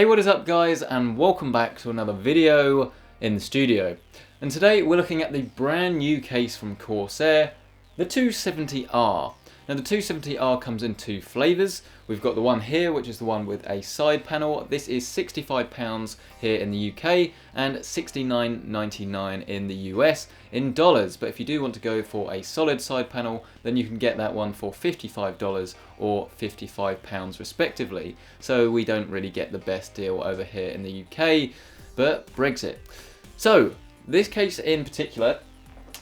Hey, what is up guys, and welcome back to another video in the studio. And today we're looking at the brand new case from Corsair, the 270R. Now the 270R comes in two flavours. We've got the one here, which is the one with a side panel. This is £65 here in the UK and $69.99 in the US in dollars. But if you do want to go for a solid side panel, then you can get that one for $55 or £55 respectively. So we don't really get the best deal over here in the UK, but Brexit. So this case in particular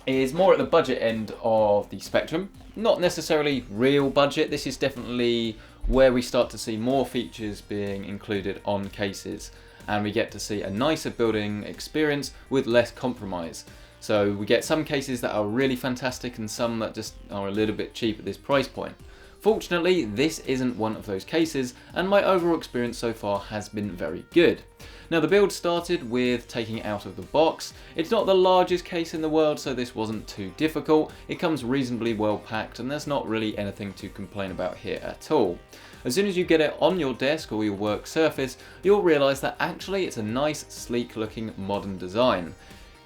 is more at the budget end of the spectrum. Not necessarily real budget. This is definitely where we start to see more features being included on cases, and we get to see a nicer building experience with less compromise. So we get some cases that are really fantastic and some that just are a little bit cheap at this price point. Fortunately, this isn't one of those cases, and my overall experience so far has been very good. Now the build started with taking it out of the box. It's not the largest case in the world, so this wasn't too difficult. It comes reasonably well packed and there's not really anything to complain about here at all. As soon as you get it on your desk or your work surface, you'll realise that actually it's a nice, sleek looking modern design.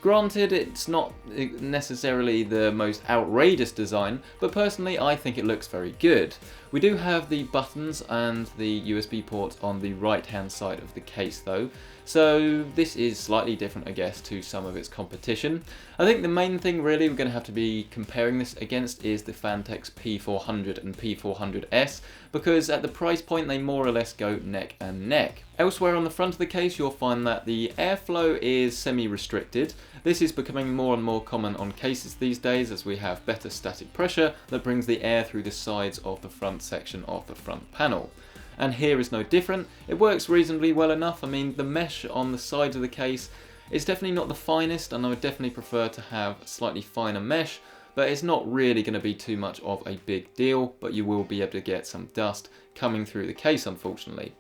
Granted, it's not necessarily the most outrageous design, but personally I think it looks very good. We do have the buttons and the USB ports on the right hand side of the case though, so this is slightly different I guess to some of its competition. I think the main thing really we're going to have to be comparing this against is the Phanteks P400 and P400S, because at the price point they more or less go neck and neck. Elsewhere on the front of the case you'll find that the airflow is semi-restricted. This is becoming more and more common on cases these days as we have better static pressure that brings the air through the sides of the front section of the front panel. And here is no different. It works reasonably well enough. I mean, the mesh on the sides of the case is definitely not the finest, and I would definitely prefer to have slightly finer mesh, but it's not really going to be too much of a big deal, but you will be able to get some dust coming through the case unfortunately.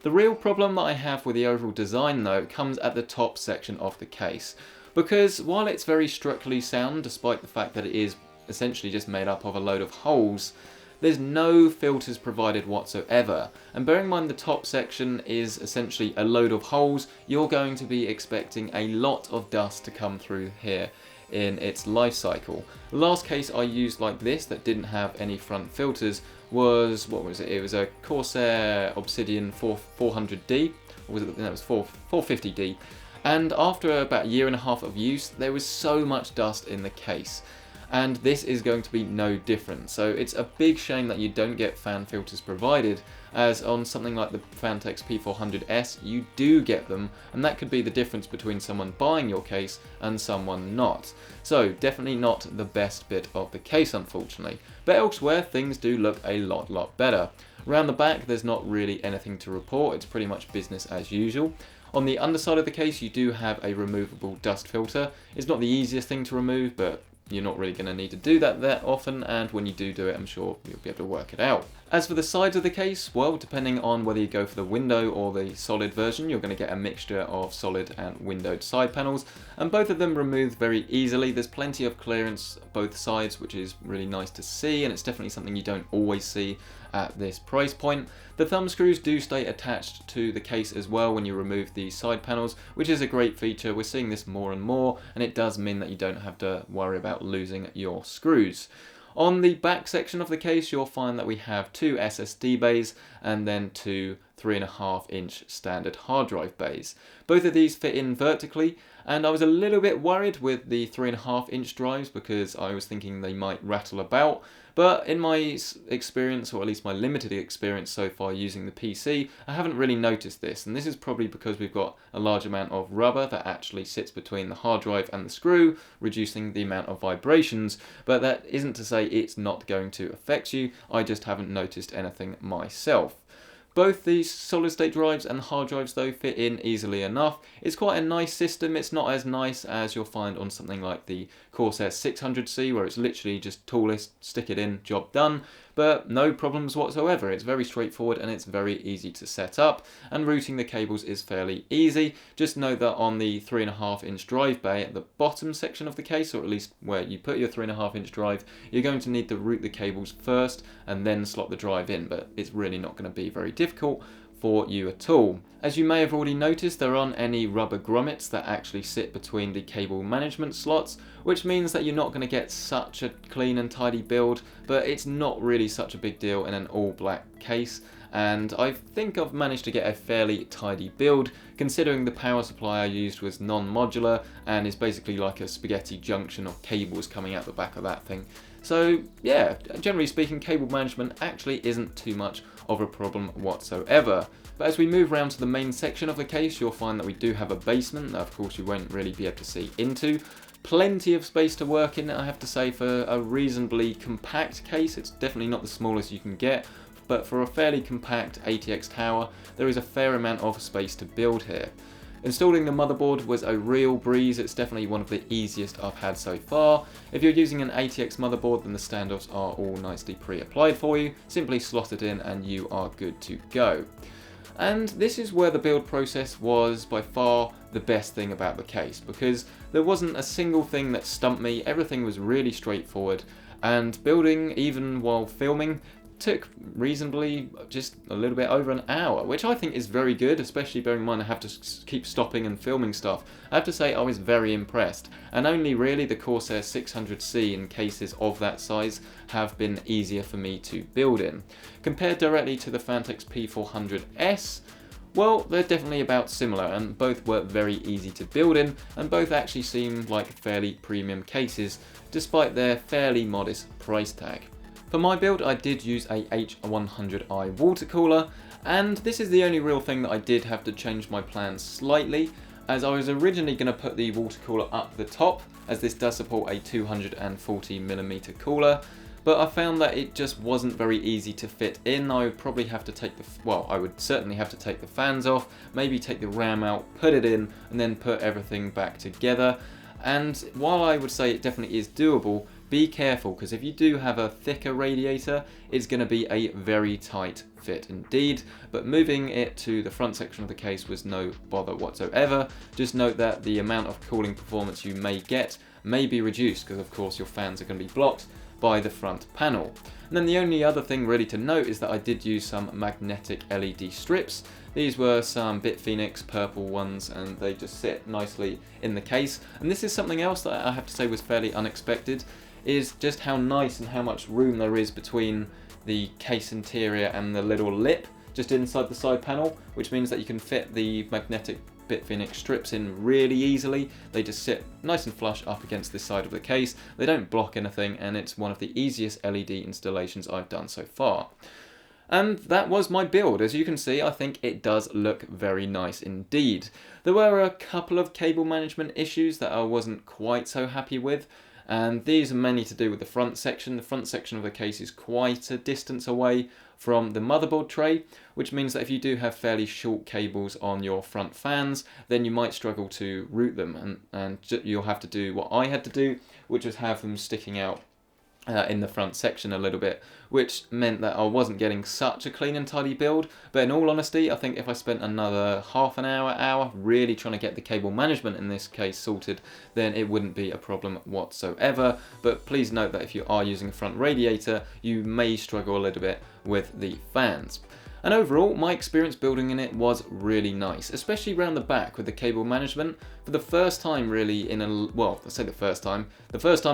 The real problem that I have with the overall design though comes at the top section of the case, because while it's very structurally sound despite the fact that it is essentially just made up of a load of holes, there's no filters provided whatsoever. And bearing in mind the top section is essentially a load of holes, you're going to be expecting a lot of dust to come through here in its life cycle. The last case I used like this that didn't have any front filters was, what was it? It was a Corsair Obsidian 400D, or was it? No, it was 450D. And after about a year and a half of use, there was so much dust in the case. And this is going to be no different. So it's a big shame that you don't get fan filters provided, as on something like the Phanteks P400S you do get them, and that could be the difference between someone buying your case and someone not. So definitely not the best bit of the case unfortunately, but elsewhere things do look a lot better. Around the back there's not really anything to report, it's pretty much business as usual. On the underside of the case you do have a removable dust filter. It's not the easiest thing to remove, but you're not really going to need to do that often, and when you do it I'm sure you'll be able to work it out. As for the sides of the case, well, depending on whether you go for the window or the solid version, you're going to get a mixture of solid and windowed side panels, and both of them removed very easily. There's plenty of clearance both sides, which is really nice to see, and it's definitely something you don't always see at this price point. The thumb screws do stay attached to the case as well when you remove the side panels, which is a great feature. We're seeing this more and more, and it does mean that you don't have to worry about losing your screws. On the back section of the case you'll find that we have two SSD bays and then two 3.5-inch standard hard drive bays. Both of these fit in vertically, and I was a little bit worried with the 3.5-inch drives because I was thinking they might rattle about, but in my experience, or at least my limited experience so far using the PC, I haven't really noticed this, and this is probably because we've got a large amount of rubber that actually sits between the hard drive and the screw, reducing the amount of vibrations, but that isn't to say it's not going to affect you, I just haven't noticed anything myself. Both the solid state drives and the hard drives though fit in easily enough. It's quite a nice system. It's not as nice as you'll find on something like the Corsair 600C, where it's literally just toolless, stick it in, job done. But no problems whatsoever. It's very straightforward and it's very easy to set up, and routing the cables is fairly easy. Just know that on the 3.5-inch drive bay at the bottom section of the case, or at least where you put your 3.5-inch drive, you're going to need to route the cables first and then slot the drive in, but it's really not going to be very difficult for you at all. As you may have already noticed, there aren't any rubber grommets that actually sit between the cable management slots, which means that you're not going to get such a clean and tidy build, but it's not really such a big deal in an all black case. And I think I've managed to get a fairly tidy build, considering the power supply I used was non-modular and is basically like a spaghetti junction of cables coming out the back of that thing. So yeah, generally speaking, cable management actually isn't too much of a problem whatsoever. But as we move around to the main section of the case, you'll find that we do have a basement that of course you won't really be able to see into. Plenty of space to work in, I have to say, for a reasonably compact case. It's definitely not the smallest you can get, but for a fairly compact ATX tower, there is a fair amount of space to build here. Installing the motherboard was a real breeze. It's definitely one of the easiest I've had so far. If you're using an ATX motherboard, then the standoffs are all nicely pre-applied for you. Simply slot it in and you are good to go. And this is where the build process was by far the best thing about the case, because there wasn't a single thing that stumped me. Everything was really straightforward, and building, even while filming, took reasonably just a little bit over an hour, which I think is very good, especially bearing in mind I have to keep stopping and filming stuff. I have to say I was very impressed, and only really the Corsair 600C in cases of that size have been easier for me to build in. Compared directly to the Phanteks P400S, well, they're definitely about similar, and both were very easy to build in, and both actually seem like fairly premium cases, despite their fairly modest price tag. For my build, I did use a H100i water cooler, and this is the only real thing that I did have to change my plans slightly, as I was originally going to put the water cooler up the top, as this does support a 240mm cooler, but I found that it just wasn't very easy to fit in. I would probably have to take I would certainly have to take the fans off, maybe take the RAM out, put it in, and then put everything back together. And while I would say it definitely is doable, be careful, because if you do have a thicker radiator, it's going to be a very tight fit indeed. But moving it to the front section of the case was no bother whatsoever. Just note that the amount of cooling performance you may get may be reduced, because of course your fans are going to be blocked by the front panel. And then the only other thing really to note is that I did use some magnetic LED strips. These were some Bitphoenix purple ones, and they just sit nicely in the case. And this is something else that I have to say was fairly unexpected, is just how nice and how much room there is between the case interior and the little lip just inside the side panel, which means that you can fit the magnetic Bitphoenix strips in really easily. They just sit nice and flush up against this side of the case. They don't block anything, and it's one of the easiest LED installations I've done so far. And that was my build. As you can see, I think it does look very nice indeed. There were a couple of cable management issues that I wasn't quite so happy with, and these are mainly to do with the front section. The front section of the case is quite a distance away from the motherboard tray, which means that if you do have fairly short cables on your front fans, then you might struggle to route them, and you'll have to do what I had to do, which was have them sticking out in the front section a little bit, which meant that I wasn't getting such a clean and tidy build. But in all honesty, I think if I spent another half an hour really trying to get the cable management in this case sorted, then it wouldn't be a problem whatsoever. But please note that if you are using a front radiator, you may struggle a little bit with the fans. And overall, my experience building in it was really nice, especially around the back with the cable management. For the first time really in a, well, let's say the first time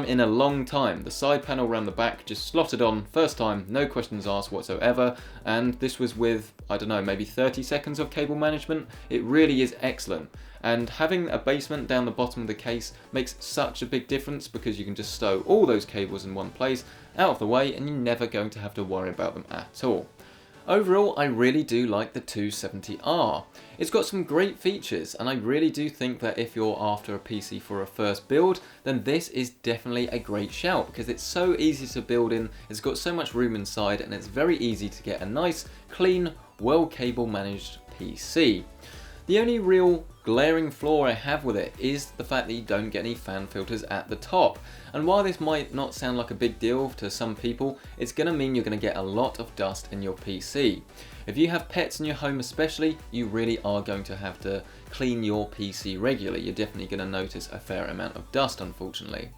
in a long time, the side panel around the back just slotted on, first time, no questions asked whatsoever, and this was with, I don't know, maybe 30 seconds of cable management. It really is excellent. And having a basement down the bottom of the case makes such a big difference, because you can just stow all those cables in one place, out of the way, and you're never going to have to worry about them at all. Overall, I really do like the 270R. It's got some great features, and I really do think that if you're after a PC for a first build, then this is definitely a great shout, because it's so easy to build in, it's got so much room inside, and it's very easy to get a nice, clean, well cable managed PC. The only real glaring flaw I have with it is the fact that you don't get any fan filters at the top. And while this might not sound like a big deal to some people, it's going to mean you're going to get a lot of dust in your PC. If you have pets in your home especially, you really are going to have to clean your PC regularly. You're definitely going to notice a fair amount of dust, unfortunately.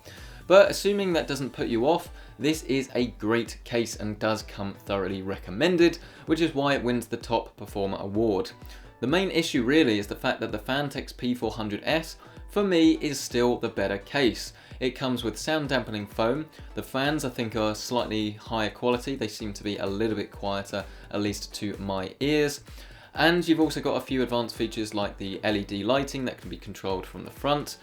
But assuming that doesn't put you off, this is a great case and does come thoroughly recommended, which is why it wins the Top Performer award. The main issue really is the fact that the Phanteks P400S for me is still the better case. It comes with sound dampening foam. The fans I think are slightly higher quality. They seem to be a little bit quieter, at least to my ears. And you've also got a few advanced features like the LED lighting that can be controlled from the front.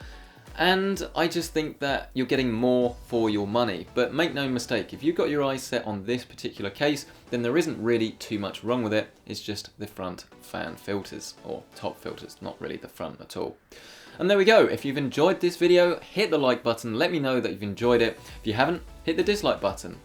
And I just think that you're getting more for your money. But make no mistake, if you've got your eyes set on this particular case, then there isn't really too much wrong with it. It's just the front fan filters, or top filters, not really the front at all. And there we go. If you've enjoyed this video, hit the like button. Let me know that you've enjoyed it. If you haven't, hit the dislike button.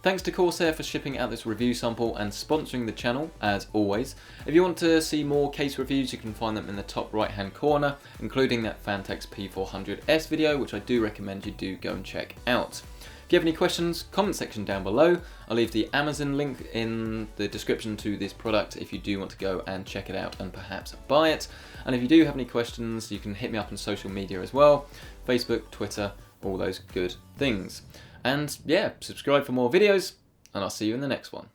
Thanks to Corsair for shipping out this review sample and sponsoring the channel, as always. If you want to see more case reviews, you can find them in the top right hand corner, including that Phanteks P400S video, which I do recommend you do go and check out. If you have any questions, comment section down below. I'll leave the Amazon link in the description to this product if you do want to go and check it out and perhaps buy it. And if you do have any questions, you can hit me up on social media as well. Facebook, Twitter, all those good things. And yeah, subscribe for more videos, and I'll see you in the next one.